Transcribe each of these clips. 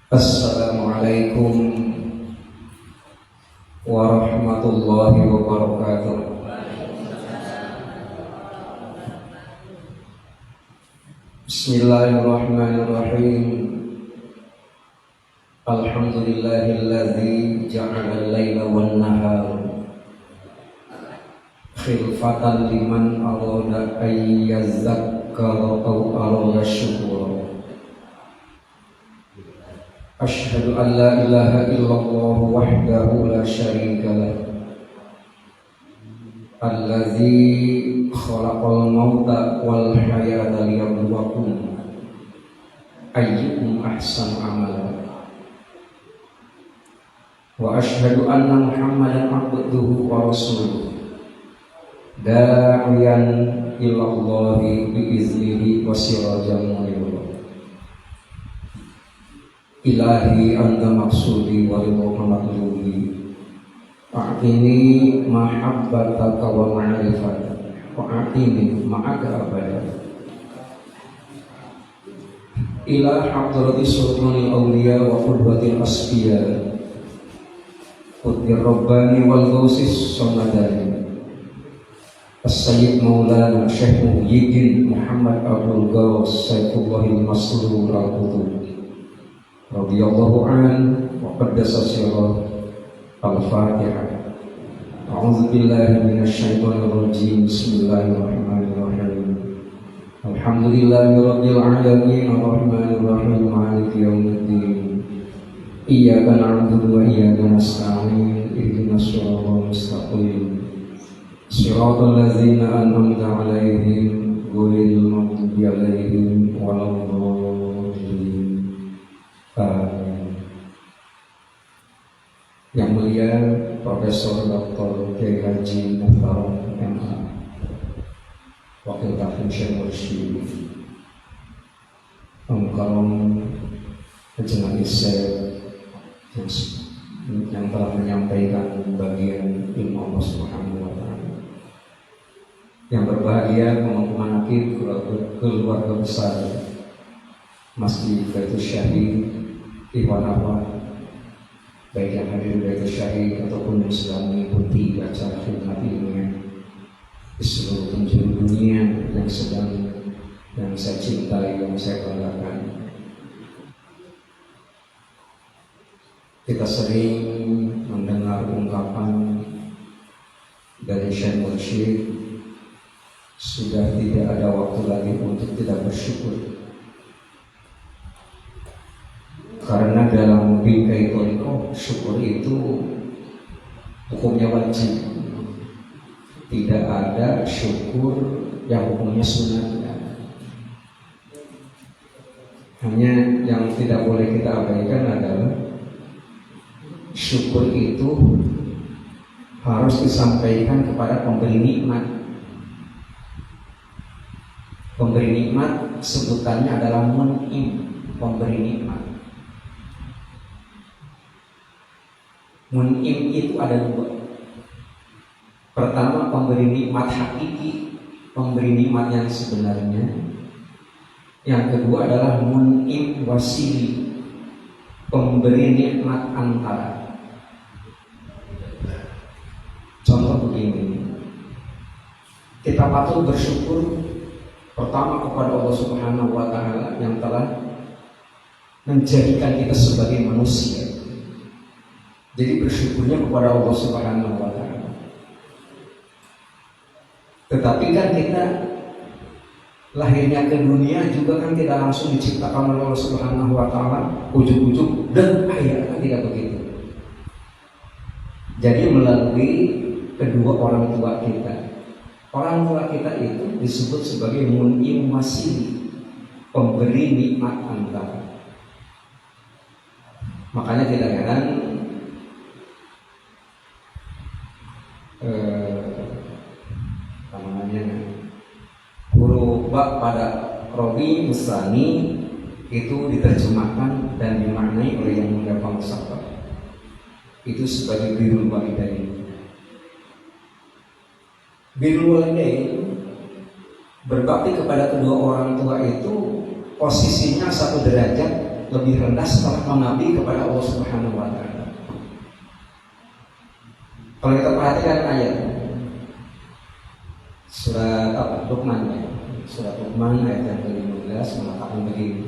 Assalamualaikum warahmatullahi wabarakatuh. Bismillahirrahmanirrahim. Alhamdulillahilladzi ja'ala al-laila wan-nahara khilfatan liman arada ay yazakkara aw arada syukura. Asyhadu an la ilaha illallah wahdahu la syarika lah, allazi khalaqal mauta wal hayata liyabluwakum ayyukum ahsanu amala. Wa asyhadu anna Muhammadan abduhu wa rasuluh da'iyan ilallahi biiznihi wa sirajan munir. Ilahi anta maksudi wa ridha matlubi, a'tini mahabbataka wa ma'rifataka wa a'tini ma'aka abada. Ila hadrati sultanil awliya wa qudwatil asfiya qutbir rabbani wal gausis samadani as-sayyid maulana syekh Muhyiddin Muhammad Abdul Ghaus Saifullahil Maslul al-Qutub radhiyallahu an wa qaddasa sirah. Al-Fatihah. A'udzu billahi minasy syaithanir rajim. Bismillahirrahmanirrahim. Alhamdulillahi rabbil alamin arrahmanir rahim maliki yaumiddin. Iyyaka na'budu wa iyyaka nasta'in. Ihdinas siratal mustaqim. Shiratal ladzina an'amta 'alaihim ghairil maghdubi 'alaihim waladdallin. Yang mulia Profesor Dr. Kiai Haji Muhtarom MA, Wakil Kafir Syekh Mursyid Mukarram Jenderal Syekh yang telah menyampaikan bagian ilmu Allah Subhanahu wa Ta'ala. Yang berbahagia pemangkuan akib keluarga besar Masjid Baitul Syahid Ikhwan Ahwat, baik yang hadir dari syahid ataupun yang sedang mengikuti acara khidmat ilmiah di seluruh penjuru dunia yang saya cintai, yang saya banggakan. Kita sering mendengar ungkapan dari Syekh Mursyid, sudah tidak ada waktu lagi untuk tidak bersyukur. Karena dalam bingkai thariqah syukur itu hukumnya wajib. Tidak ada syukur yang hukumnya sunat. Hanya yang tidak boleh kita abaikan adalah syukur itu harus disampaikan kepada pemberi nikmat. Pemberi nikmat sebutannya adalah mun'im, pemberi nikmat. Mun'im itu ada dua. Pertama, pemberi nikmat hakiki, pemberi nikmat yang sebenarnya. Yang kedua adalah mun'im wasili, pemberi nikmat antara. Contoh begini, kita patut bersyukur pertama kepada Allah Subhanahu wa Ta'ala yang telah menjadikan kita sebagai manusia. Jadi bersyukurnya kepada Allah Subhanahu wa Ta'ala. Tetapi kan kita lahirnya ke dunia juga kan tidak langsung diciptakan oleh Allah Subhanahu wa Ta'ala ujuk-ujuk dan ayah, kan tidak begitu. Jadi melalui kedua orang tua kita. Orang tua kita itu disebut sebagai mun'im wasili, pemberi nikmat antara. Makanya tidak heran huruf ba pada Rabi Musani itu diterjemahkan dan dimaknai oleh yang mulia falsafah itu sebagai birrul walidain. Birrul walidain berbakti kepada kedua orang tua itu posisinya satu derajat lebih rendah setelah mengabdi kepada Allah Subhanahu wa taala. Kalau kita perhatikan ayat surat Luqman, surat Luqman ayat yang ke-15 mengatakan begini,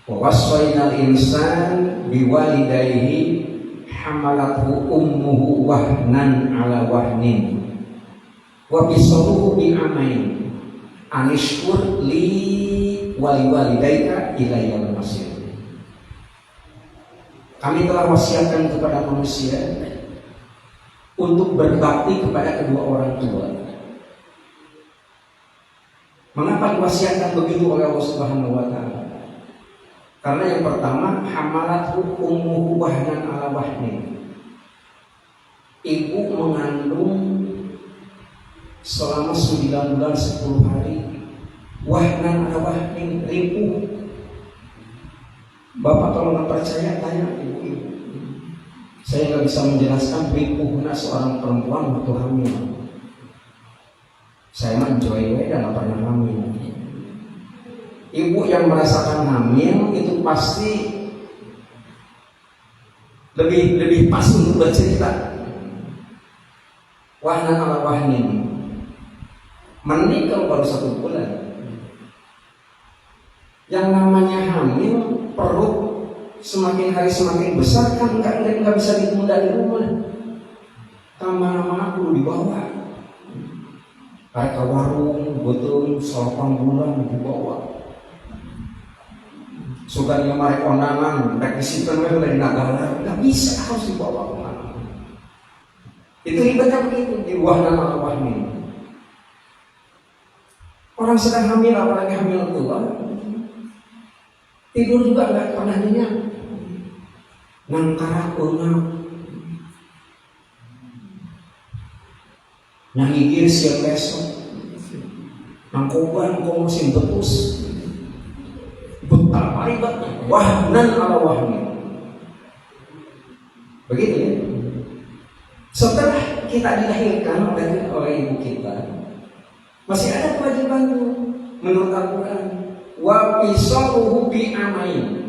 wa wassaynal insan biwalidayhi hamalathu ummuhu wahnan ala wahnin wa bisaluhu bi'amain anishkur li waliwalidayka ilayyal masir. Kami telah wasiatkan kepada manusia untuk berbakti kepada kedua orang tua. Mengapa diwasiatkan begitu oleh Allah Subhanahu wa taala? Karena yang pertama, hamalathu ummuhu wahnan ala wahnin. Ibu mengandung selama 9 bulan 10 hari. Wahnan ala wahnin, ripuh. Bapak kalau nggak percaya tanya ibu-ibu. Saya nggak bisa menjelaskan ripuhnya seorang perempuan waktu hamil. Saya mah enjoy dan nggak pernah hamil. Ibu yang merasakan hamil itu pasti lebih pas untuk bercerita. Wahnan ala wahnin. Menikah baru 1 bulan. Yang namanya hamil, perut semakin hari semakin besar, kan nggak bisa ditunda di rumah. Lama-lama aku dibawa. Kayak ke warung, betul 8 bulan dibawa. Suganya mari kondangan, rek disimpen dari Nagara, nggak bisa, harus dibawa kemana. Itu ribetnya begitu di wahnan ala wahnin. Orang sedang hamil, apalagi hamil tua, tidur juga nggak pernah nyenyak. Nangkara pengap, nyahigir siang besok, nangkoban kau mesin betus. Betapa ribetnya, wahnan ala wahnin. Begitu ya. Setelah kita dilahirkan oleh ibu kita, masih ada kewajiban menurut Al-Quran. Wa fisaluhu bi amain.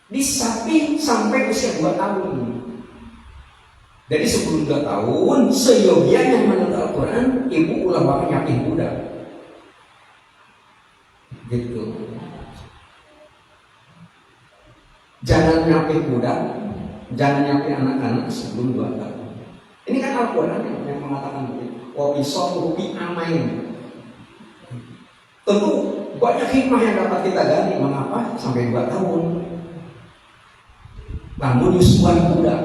Disapi sampai usia 2 tahun. Jadi sebelum 2 tahun, seyogianya menurut Al-Quran, ibu ulah bakal nyapih budak. Gitu. Jangan nyapih budak, jangan nyapih anak-anak sebelum 2 tahun. Ini kan Al-Quran yang mengatakan begitu. Wa fisaluhu bi amain. Tentu banyak hikmah yang dapat kita gali. Mengapa sampai 2 tahun? Namun yusuan budak.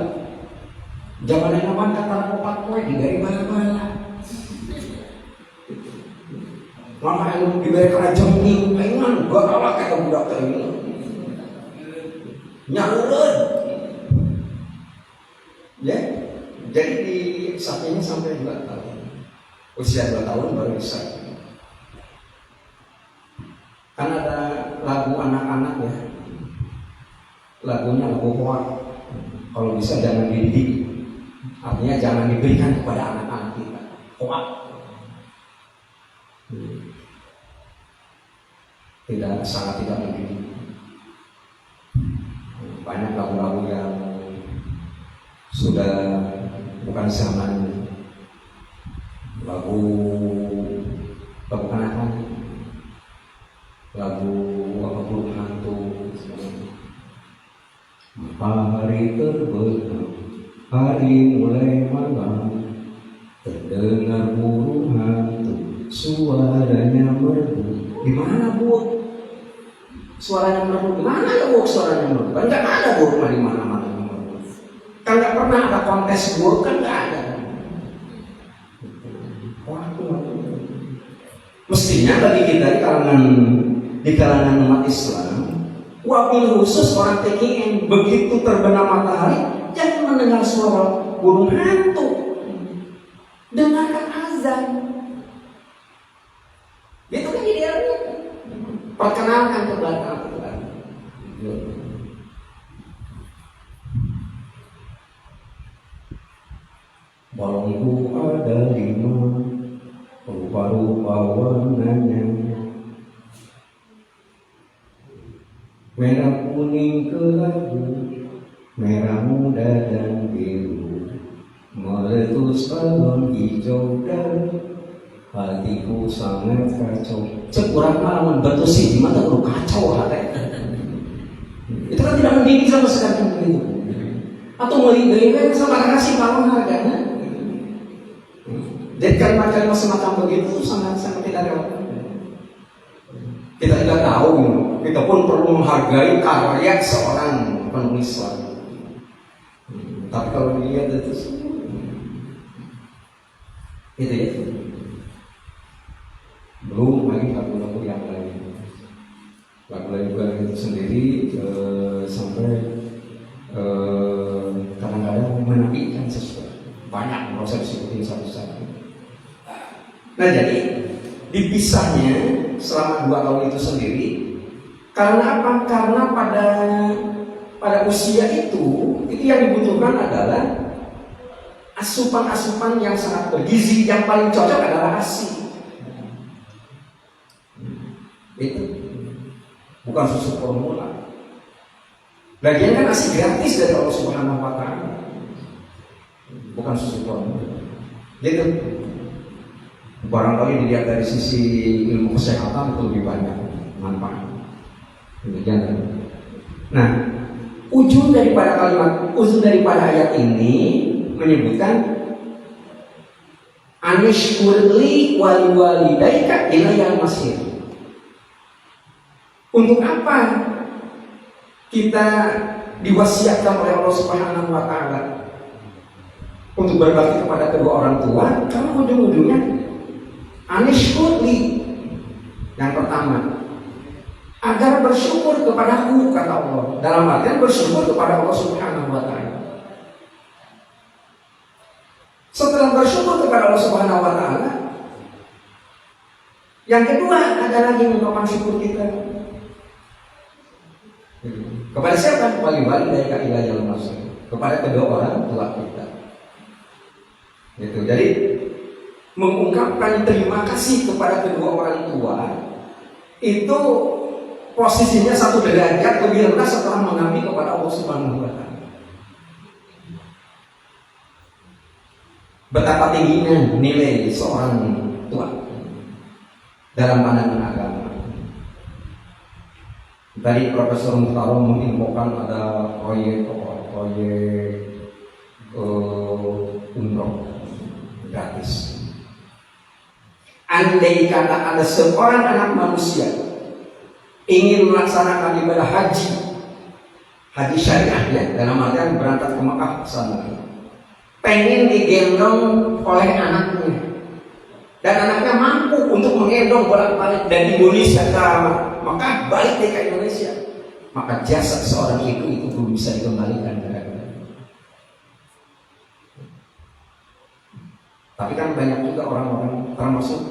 Zaman yang aman kata opat poe digari bala-bala. Maka yang diberi kerajaan ini, pengen gua kalah kayak budak tadi. Nyaluran. Ya, jadi di sapinya sampai 2 tahun. Usia 2 tahun baru bisa. Kan ada lagu anak-anak ya, lagunya lagu hoak. Kalau bisa jangan dididik, artinya jangan diberikan kepada anak-anak kita. Hoak sangat tidak mendidik. Banyak lagu-lagu yang sudah bukan zamannya. Lagu anak-anak, lagu burung hantu. Hari terbenam, hari mulai malam, terdengar burung hantu, suaranya merdu. Di mana bu? Suaranya merdu. Di mana ya bu? Suaranya merdu. Kan nggak ada burung di mana-mana. Kan nggak pernah ada kontes burung, kan nggak ada. Mestinya bagi kita di kalangan umat Islam, wabil khusus orang TKN, begitu terbenam matahari, jangan mendengar suara burung hantu, dengarkan azan. Itu kan idealnya. Perkenalkan ke belakang. Balongku ada 5, rupa-rupa warnanya. merah kuning kelabu, merah muda dan biru, meletus balon hijau dan hatiku sangat kacau. Cek kurang malaman betul sih, gimana kalau kacau hati? Itu kan tidak mendidik sama sekali begitu. Atau melihat sama kasih balon harganya. Jadi kalimat-kalimat semacam begitu sangat tidak relevan. Kita tidak tahu, kita pun perlu menghargai karya seorang penulis lagu. Tapi kalau dilihat itu ya. Belum lagi lagu-lagu yang lain. Lagu-lagu itu sendiri sampai kadang-kadang menafikan sesuatu. Banyak proses disebutin satu-satu. Nah jadi dipisahnya selama 2 tahun itu sendiri karena apa? Karena pada usia itu yang dibutuhkan adalah asupan-asupan yang sangat bergizi. Yang paling cocok adalah ASI. Itu bukan susu formula. Lagian kan ASI gratis dari Allah Subhanahu wa Ta'ala. Bukan susu formula. Gitu. Barangkali dilihat dari sisi ilmu kesehatan itu lebih banyak manfaat. Nah, ujung daripada ayat ini menyebutkan anishkurli wali walidaika ilayal masir. Untuk apa kita diwasiatkan oleh Allah Subhanahu wa Ta'ala untuk berbakti kepada kedua orang tua? Karena ujung-ujungnya anishkurli, yang pertama, agar bersyukur kepadaku, kata Allah. Dalam artian bersyukur kepada Allah Subhanahu wa Ta'ala. Setelah bersyukur kepada Allah Subhanahu wa Ta'ala, yang kedua ada lagi mengungkapkan syukur kita kepada siapa? Wali-wali dari ilayal masir, kepada kedua orang tua kita. Gitu. Jadi mengungkapkan terima kasih kepada kedua orang tua itu posisinya satu derajat lebih rendah setelah mengabdi kepada Allah Subhanahu wa Ta'ala. Betapa tingginya nilai seorang tua dalam pandangan agama. Tadi Profesor Muhtarom menginfokan ada proyek umroh gratis. Andai kata ada seorang anak manusia ingin melaksanakan ibadah haji syariahnya, dalam artian berangkat ke Mekah sana, pengen digendong oleh anaknya, dan anaknya mampu untuk menggendong bolak-balik dari Indonesia ke Mekah, balik ke Indonesia, maka jasa seorang itu belum bisa dikembalikan ke negara. Tapi kan banyak juga orang-orang, termasuk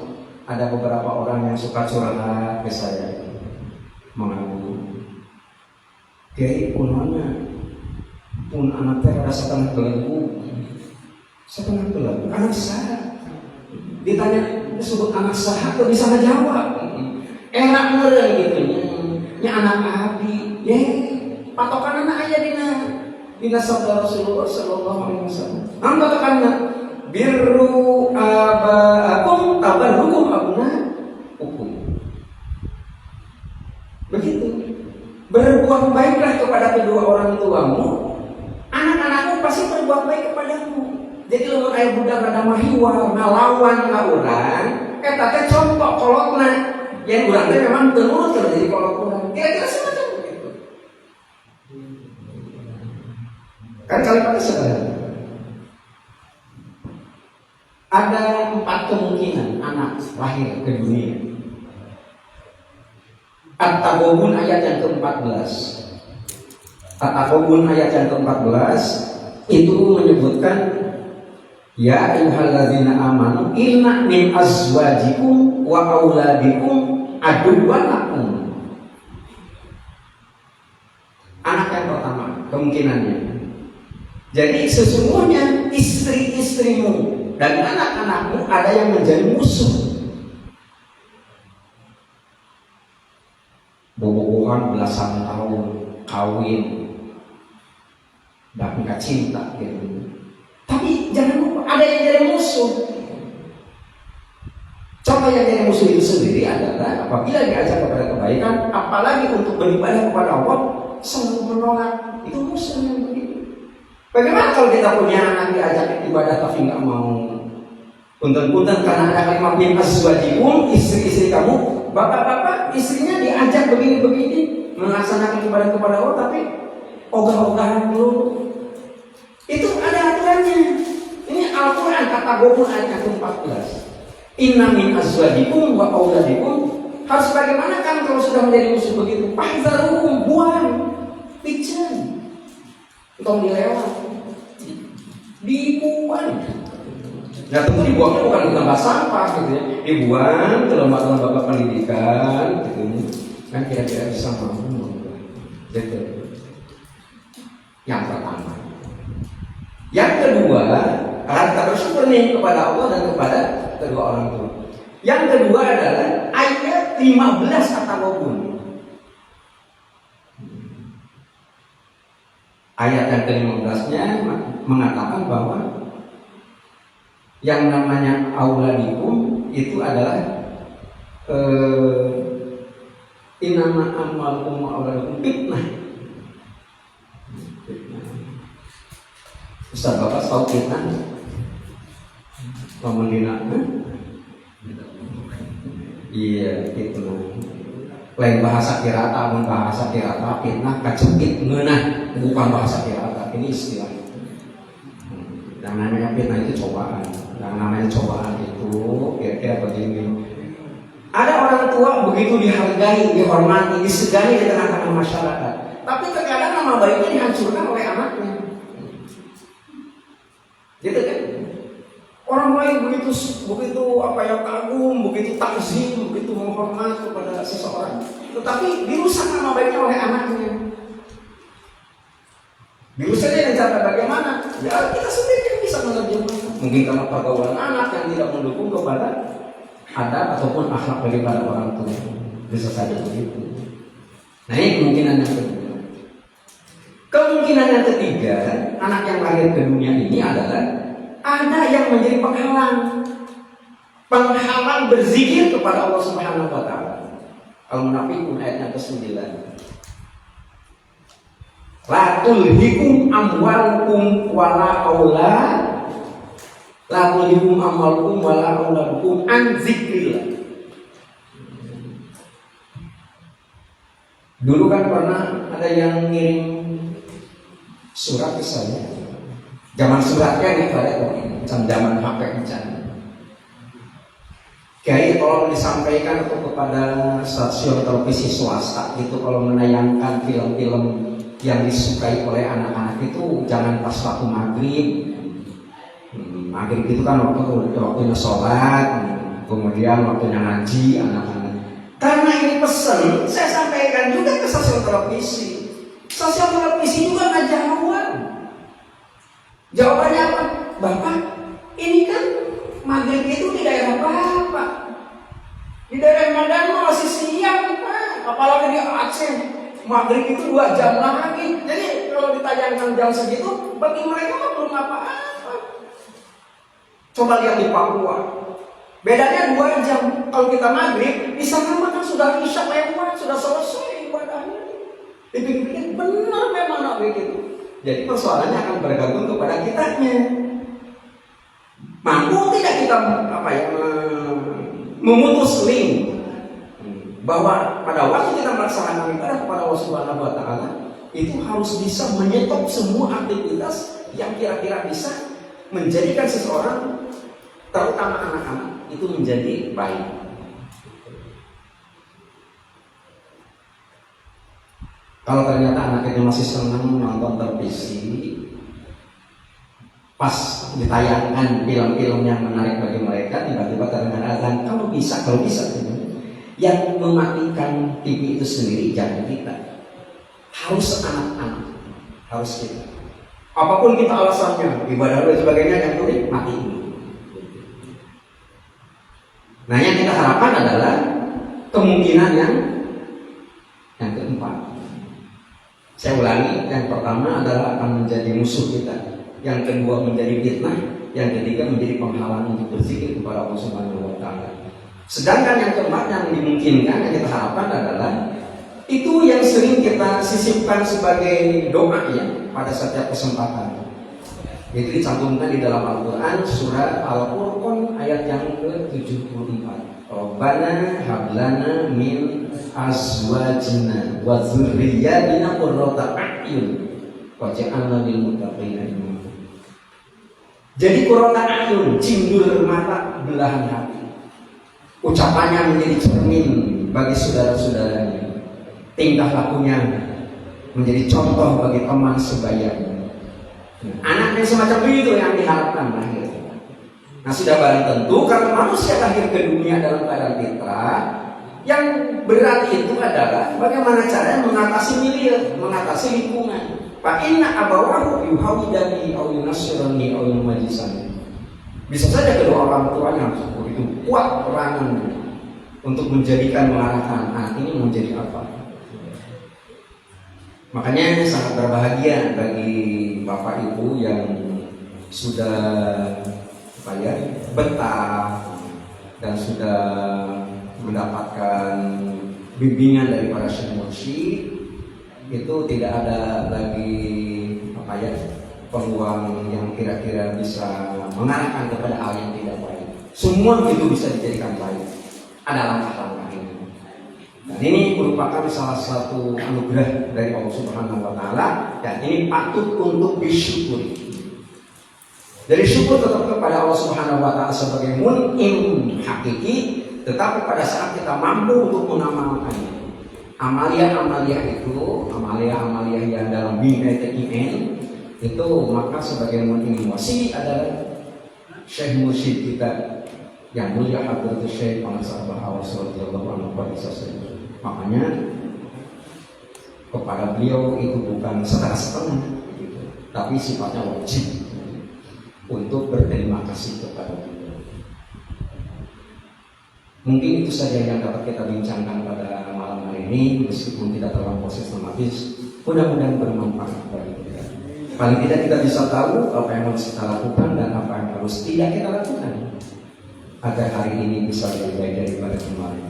ada beberapa orang yang suka curhat ke saya, mengaku, Kiai punannya, pun anak teh rasa setengah belenggu, anak saya. Ditanya disebut anak saya, tuh bisa ngejawab. Enak ngeren gitu nya anak abi, patokan anak aja dina sabda Rasulullah sallallahu alaihi wasallam. Patokanna birru abaakum tabarrukum abnaukum. Begitu. Berbuat baiklah kepada kedua orang tuamu, anak-anakmu pasti berbuat baik kepadamu. Jadi lamun aya budak rada mahiwal, ngalawan ka urang, eta teh contoh kolotna. Yang urang teh memang teu nurut kalau jadi kolot urang. Kira-kira semacam begitu. Kan kalimatnya sederhana. Ada 4 kemungkinan anak lahir ke dunia. At-Taghabun ayat yang ke-14. At-Taghabun ayat yang ke-14 itu menyebutkan ya ayyuhalladzina amanu inna min azwajikum wa auladikum aduwwan lakum. Anak yang pertama kemungkinannya. Jadi sesungguhnya istri-istrimu dan anak-anakmu ada yang menjadi musuh. bobogohan belasan tahun, kawin, dan nggak cinta gitu. Tapi jangan lupa ada yang jadi musuh. Contoh yang jadi musuh itu sendiri adalah apabila diajak kepada kebaikan, apalagi untuk beribadah kepada Allah, selalu menolak. Itu musuh yang begitu. Bagaimana kalau kita punya anak diajak ibadah tapi nggak mau? Punten-punten karena ada kalimat min azwajikum, istri-istri kamu, bapak-bapak istrinya diajak begini-begini melaksanakan ibadah kepada Allah, tapi ogah-ogahan dulu. Itu ada aturannya. Ini Al-Quran kata Gobun ayat 14. Inna min azwajikum wa auladikum. Harus bagaimana kan kalau sudah menjadi musuh begitu? Fahzaruhum, buang, pijen, tong dilewat, dibuang. Nah tentu dibuangnya bukan ke tempat sampah gitu ya, dibuang ke lembaga-lembaga pendidikan gitu. Kan kira-kira bisa mampu gitu. Yang pertama. Yang kedua, karena kita bersyukur nih kepada Allah dan kepada kedua orang tua. Yang kedua adalah ayat 15 At-Taghabun. Ayat yang ke-15-nya mengatakan bahwa yang namanya auladikum itu adalah innama amwalukum wa auladukum fitnah. Ustaz Bapak tahu fitnah? Pemendina? Iya, fitnah. Lain bahasa kirata, bahasa kirata fitnah kacukit ngeunah, bukan bahasa kirata. Ini istilah. Yang namanya fitnah itu cobaan. Yang namanya cobaan itu kira-kira begini. Ada orang tua begitu dihargai, dihormati, disegani di tengah-tengah masyarakat. Tapi terkadang nama baiknya dihancurkan oleh anaknya. Gitu kan? Orang lain begitu kagum, begitu takzim, begitu menghormat kepada seseorang, tetapi dirusak nama baiknya oleh anaknya. Dirusaknya dengan cara bagaimana? Ya kita sendiri yang bisa menerjemahkan. Mungkin karena pergaulan anak yang tidak mendukung kepada adab ataupun akhlak daripada orang tua, bisa saja begitu. Nah ini kemungkinan yang kedua. Kemungkinan yang ketiga, anak yang lahir ke dunia ini adalah ada yang menjadi penghalang berzikir kepada Allah Subhanahu wa taala. Al-Munafiqun ayat yang ke-9. La tulhikum amwalukum wala aulad. La tulhikum amwalukum wala auladukum an zikrillah. Dulu kan pernah ada yang ngirim surat ke saya. Zaman suratnya nih pada zaman HP encan. Kiai kalau disampaikan atau kepada stasiun televisi swasta itu kalau menayangkan film-film yang disukai oleh anak-anak itu jangan pas waktu maghrib. Maghrib itu kan waktunya sholat, kemudian waktunya ngaji anak-anak. Karena ini pesan, saya sampaikan juga ke stasiun televisi. Stasiun televisi juga nggak jawab. Jawabannya apa? Bapak, ini kan maghrib itu di daerah Bapak. Di daerah Medan masih siang, Pak. Apalagi di Aceh, maghrib itu 2 jam lagi. Jadi kalau ditayangkan jam segitu, bagi mereka mah belum apa-apa. Coba lihat di Papua, bedanya 2 jam. Kalau kita maghrib, di sana kan sudah isya lewat, sudah selesai ibadahnya. Dipikir-pikir benar memang begitu. Jadi persoalannya akan bergantung kepada kitanya. Mampu tidak kita memutus link bahwa pada waktu kita melaksanakan ibadah kepada Allah Subhanahu wa taala itu harus bisa menyetop semua aktivitas yang kira-kira bisa menjadikan seseorang, terutama anak-anak, itu menjadi baik. Kalau ternyata anak itu masih senang menonton televisi, pas ditayangkan film-film yang menarik bagi mereka, tiba-tiba terdengar azan. Kalau bisa, yang mematikan TV itu sendiri jangan kita, harus anak-anak, harus kita. Apapun kita alasannya, ibadah dan sebagainya, yang penting mati. Nah yang kita harapkan adalah kemungkinan yang empat. Saya ulangi, yang pertama adalah akan menjadi musuh kita, yang kedua menjadi fitnah, yang ketiga menjadi penghalang untuk berzikir kepada Allah Subhanahu wa Ta'ala. Sedangkan yang keempat yang dimungkinkan, yang kita harapkan adalah itu yang sering kita sisipkan sebagai doa ya pada setiap kesempatan. Itu dicantumkan di dalam Al-Quran surat Al-Furqan ayat yang ke-74. Rabbana hablana min azwajina wa dzurriyyatina qurrata a'yun waj'alna lil muttaqina imama. Jadi qurrata a'yun, cindul mata, belahan hati. Ucapannya menjadi cermin bagi saudara-saudaranya. Tingkah lakunya menjadi contoh bagi teman sebayanya. Anaknya semacam itu yang diharapkan lahir. Nah sudah barang tentu kalau manusia lahir ke dunia dalam keadaan fitrah, yang berarti itu adalah bagaimana caranya mengatasi milieu, mengatasi lingkungan. Fa inna abawahu yuhawidani aw yunassirani aw yumajisani. Bisa saja kedua orang tuanya itu kuat peranan untuk menjadikan mengarahkan anak ini menjadi apa. Makanya sangat berbahagia bagi bapak ibu yang sudah betah dan sudah mendapatkan bimbingan dari para syekh mursyid. Itu tidak ada lagi peluang yang kira-kira bisa mengarahkan kepada hal yang tidak baik. Semua itu bisa dijadikan baik. Ada langkah-langkah ini. Dan ini merupakan salah satu anugerah dari Allah Subhanahu wa Ta'ala, dan ini patut untuk disyukuri. Dari syukur tetap kepada Allah Subhanahu wa Ta'ala sebagai mun'im hakiki, tetapi pada saat kita mampu untuk mengamalkannya, amalia-amalia itu, amalia-amalia yang dalam bingkai TIN itu, maka sebagai mun'im wasi adalah Syekh Mursyid kita yang mulia Hadratus Syekh Sahabat Awas radhiyallahu anhu. Makanya kepada beliau itu bukan setengah-setengah, tapi sifatnya wajib untuk berterima kasih kepada kita. Mungkin itu saja yang dapat kita bincangkan pada malam hari ini, meskipun tidak terlampau sistematis. Mudah-mudahan bermanfaat bagi kita. Paling tidak kita bisa tahu apa yang harus kita lakukan dan apa yang harus tidak kita lakukan agar hari ini bisa lebih baik daripada kemarin.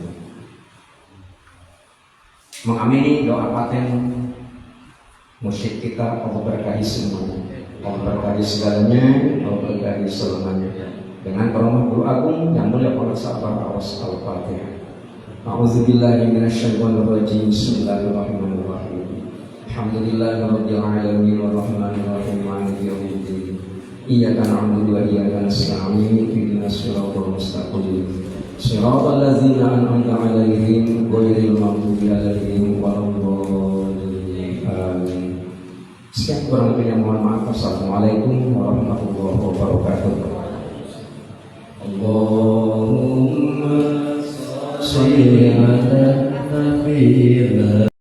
Mengamini doa paten mursyid kita, Allah berkahi semuanya, Allah berkahi segalanya, Allah berkahi selamanya. Dengan karunia guru agung yang mulia Prof. Awas Al-Fatihah. A'udzubillahi minasyaitonir rajim. Bismillahirrahmanirrahim. Alhamdulillahirabbil alamin warrahmanir rahim maliki yaumiddin. Iyyaka na'budu wa iyyaka nasta'in. Ihdinas siratal mustaqim. Shiratal ladzina an'amta 'alaihim ghairil maghdubi 'alaihim waladdallin. Amin. Sekian kurang lebihnya mohon maaf. Assalamualaikum warahmatullahi wabarakatuh. Allahumma sholli ala nabiyyina